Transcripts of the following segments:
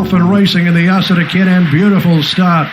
off and racing in the Yasuda Kinen. Beautiful start.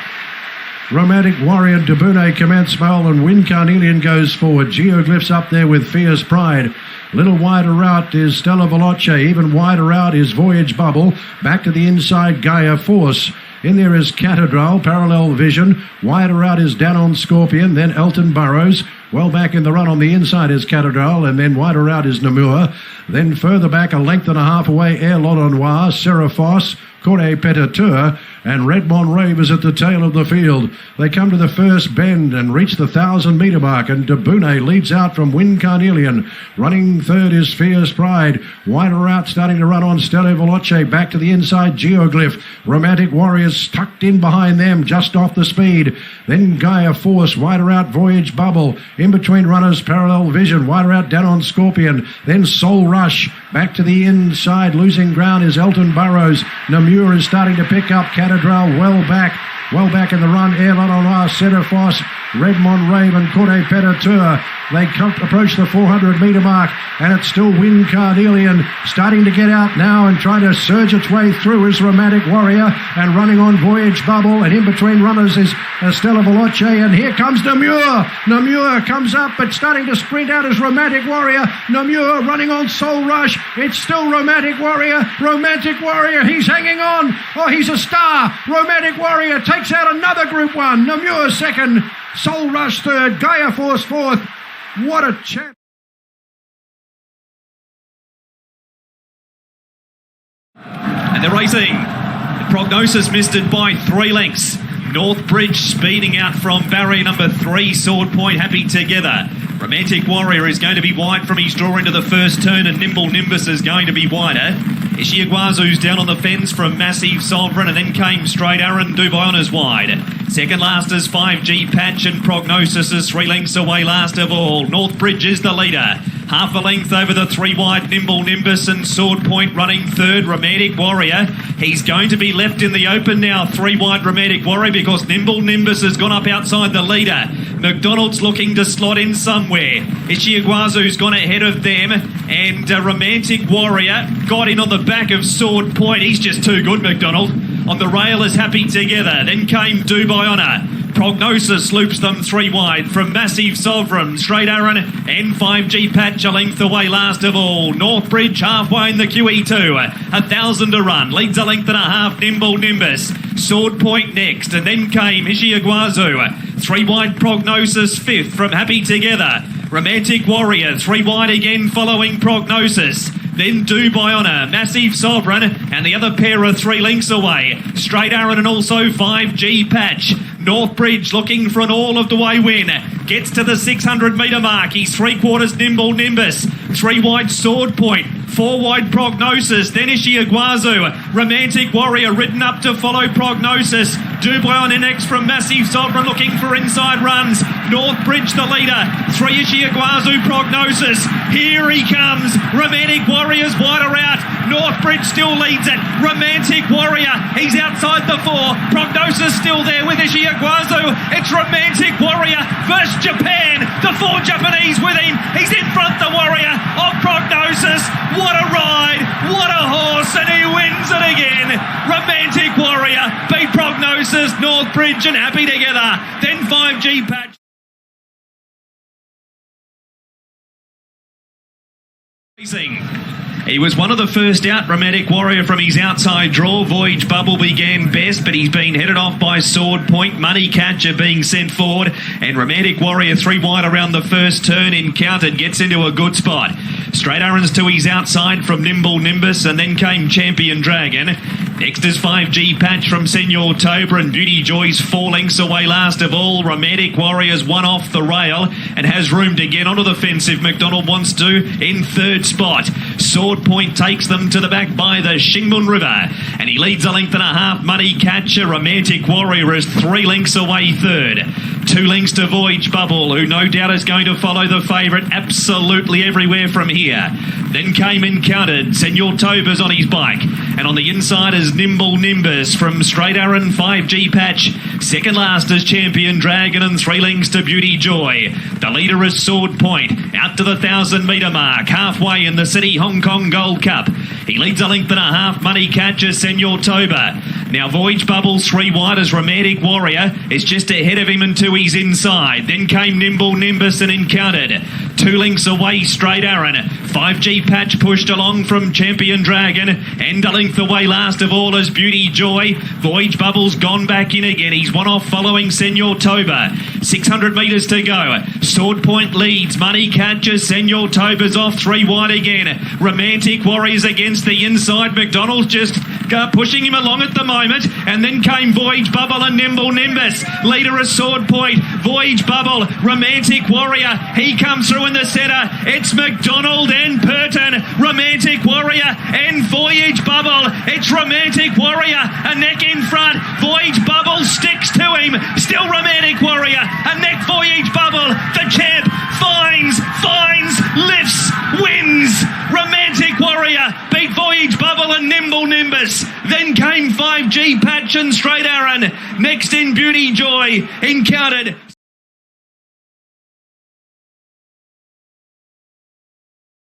Romantic Warrior, Debune commence well, and Win Carnelian goes forward. Geoglyphs up there with Fierce Pride. Little wider out is Stella Veloce. Even wider out is Voyage Bubble. Back to the inside, Gaia Force. In there is Cathedral, Parallel Vision. Wider out is Danon Scorpion, then Elton Burrows. Well back in the run on the inside is Cathedral, and then wider out is Namur. Then further back, a length and a half away, Air L'Onoir, Seraphos, Corre Petateur, and Redmond Rave is at the tail of the field. They come to the first bend and reach the 1,000-metre mark, and Debune leads out from Win Carnelian. Running third is Fierce Pride. Wider out, starting to run on Stella Veloce. Back to the inside, Geoglyph. Romantic Warriors tucked in behind them, just off the speed. Then Gaia Force, wider out, Voyage Bubble. In between runners, Parallel Vision. Wider out, Danon Scorpion. Then Soul Rush. Back to the inside, losing ground is Elton Burrows. Namur is starting to pick up. Cathedral well back in the run. Air L'Onoir, Seraphos, Redmond Rave and Corre Petateur. They approach the 400-metre mark, and it's still Win Carnelian starting to get out now and trying to surge its way through is Romantic Warrior, and running on Voyage Bubble, and in between runners is Stella Veloce, and here comes Namur. Namur comes up, but starting to sprint out is Romantic Warrior. Namur running on Soul Rush. It's still Romantic Warrior. Romantic Warrior, he's hanging on. Oh, he's a star. Romantic Warrior takes out another Group 1. Namur second. Soul Rush third. Gaia Force fourth. What a champ. And they're racing. The prognosis missed it by 3 lengths. North Bridge speeding out from barrier number 3. Sword Point happy together. Romantic Warrior is going to be wide from his draw into the first turn, and Nimble Nimbus is going to be wider. Ishiaguazu's down on the fence from Massive Sovereign, and then came Straight Aaron, Dubois wide. Second last is 5G Patch, and Prognosis is 3 lengths away last of all. North Bridge is the leader. Half a length over the 3 wide Nimble Nimbus, and Sword Point running third. Romantic Warrior, he's going to be left in the open now. 3 wide Romantic Warrior, because Nimble Nimbus has gone up outside the leader. McDonald's looking to slot in somewhere. Ishiaguazu's gone ahead of them, and Romantic Warrior got in on the back of Sword Point. He's just too good, McDonald. On the rail is happy together. Then came Dubois. Prognosis loops them 3 wide from Massive Sovereign, Straight Aaron and 5G Patch a length away last of all. North Bridge halfway in the QE2, 1,000 to run, leads a length and a half Nimble Nimbus. Sword Point next, and then came Ishiaguazu. 3 wide Prognosis fifth from Happy Together. Romantic Warrior 3 wide again following Prognosis. Then Dubai Massive Sovereign, and the other pair are 3 lengths away. Straight Aaron and also 5G Patch. North Bridge looking for an all of the way win. Gets to the 600-metre mark. He's 3/4 Nimble Nimbus. 3 wide Sword Point. 4 wide Prognosis. Then Ishiaguazu. Romantic Warrior ridden up to follow Prognosis. Dubois in next from Massive Sovereign looking for inside runs. North Bridge the leader. 3 Ishiaguazu Prognosis. Here he comes. Romantic Warrior's wider out. North Bridge still leads it. Romantic Warrior. He's outside the 4. Prognosis still there with Ishiaguazu. It's Romantic Warrior versus Japan. The 4 Japanese with him. He's in front, the Warrior of Prognosis. What a ride. What a horse. And he wins it again. Romantic Warrior beat Prognosis, North Bridge and Happy Together. Then 5G Patch. He was one of the first out, Romantic Warrior, from his outside draw. Voyage Bubble began best, but he's been headed off by Sword Point. Money Catcher being sent forward, and Romantic Warrior 3 wide around the first turn. Encountered, gets into a good spot. Straight Aaron's to his outside from Nimble Nimbus, and then came Champion Dragon. Next is 5G Patch from Senor Tober, and Beauty Joy's 4 lengths away last of all. Romantic Warrior's 1 off the rail and has room to get onto the fence if McDonald wants to in 3rd spot. Sword Point takes them to the back by the Shingmun River, and he leads a length and a half. Money Catcher. Romantic Warrior is 3 lengths away 3rd. 2 lengths to Voyage Bubble, who no doubt is going to follow the favourite absolutely everywhere from here. Then came Encountered. Senor Tober's on his bike, and on the inside is Nimble Nimbus from Straight Aaron, 5G Patch. Second last is Champion Dragon and 3 lengths to Beauty Joy. The leader is Sword Point, out to the 1,000-metre mark, halfway in the City Hong Kong Gold Cup. He leads a length and a half. Money Catcher, Senor Toba. Now Voyage Bubbles 3 wide as Romantic Warrior is just ahead of him until he's inside. Then came Nimble Nimbus and Encountered. 2 lengths away, Straight Aaron. 5G Patch pushed along from Champion Dragon. And a length away last of all is Beauty Joy. Voyage Bubbles gone back in again. He's one off following Senor Toba. 600 metres to go. Sword Point leads. Money Catcher, Senor Toba's off 3 wide again. Romantic Warriors against the inside. McDonald's just pushing him along at the moment. And then came Voyage Bubble and Nimble Nimbus. Leader is Sword Point. Voyage Bubble, Romantic Warrior. He comes through in the centre. It's McDonald and Purton. Romantic Warrior and Voyage Bubble. It's Romantic Warrior. A neck in front. Voyage Bubble sticks to him. Still Romantic Warrior. A neck Voyage Bubble. The champ finds, lifts, wins. Romantic Warrior beat Voyage Bubble and Nimble Nimbus. Then came 5G Patch and Straight Aaron. Next in Beauty Joy. Encountered.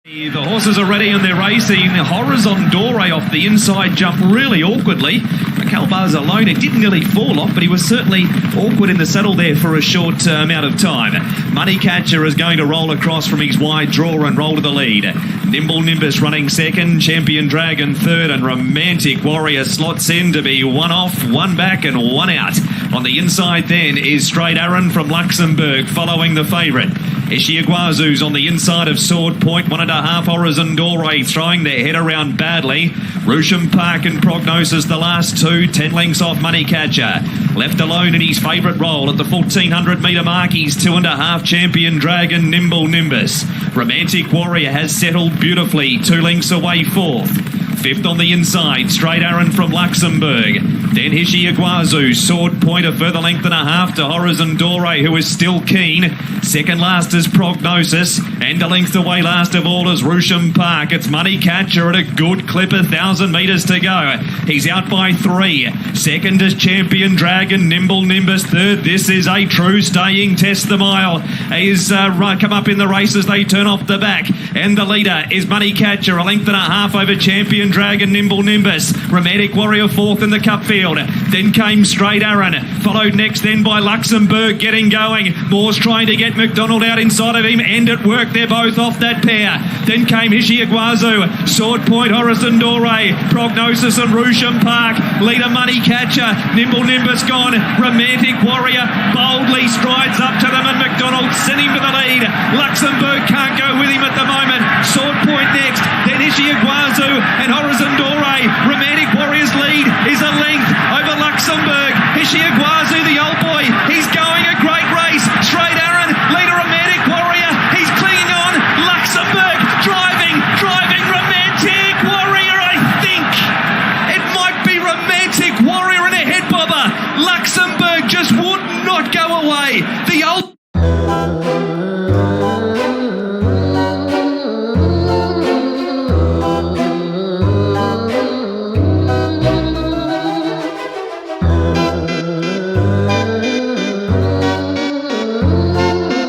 The horses are ready and they're racing. Horizon Dore off the inside jump really awkwardly. Calbar's alone. It didn't nearly fall off, but he was certainly awkward in the saddle there for a short amount of time. Money Catcher is going to roll across from his wide draw and roll to the lead. Nimble Nimbus running second, Champion Dragon third, and Romantic Warrior slots in to be 1 off, 1 back and 1 out. On the inside then is Straight Aaron from Luxembourg following the favourite. Ishiaguazu's on the inside of Sword Point, 1.5 Horizon Dore throwing their head around badly. Rusham Park and Prognosis the last 2, 10 lengths off Money Catcher. Left alone in his favourite role at the 1,400 metre mark, he's 2.5 Champion Dragon, Nimble Nimbus. Romantic Warrior has settled beautifully, 2 lengths away fourth. Fifth on the inside, Straight Aaron from Luxembourg. Then Ishiaguazu, Sword Point a further length and a half to Horizon Dore, who is still keen. Second last is Prognosis, and a length away last of all is Rusham Park. It's Money Catcher at a good clip, 1,000 metres to go. He's out by 3. Second is Champion Dragon, Nimble Nimbus. Third, this is a true staying test. The mile is come up in the race as they turn off the back. And the leader is Money Catcher, a length and a half over Champion Dragon, Nimble Nimbus. Romantic Warrior fourth in the cup field. Then came Straight Aaron, followed next then by Luxembourg getting going. Moore's trying to get McDonald out inside of him, and it worked. They're both off that pair. Then came Ishiaguazu, Sword Point, Horizon Dore, Prognosis and Rusham Park. Leader Money Catcher, Nimble Nimbus gone. Romantic Warrior boldly strides up to them, and McDonald sent him to the lead. Luxembourg can't go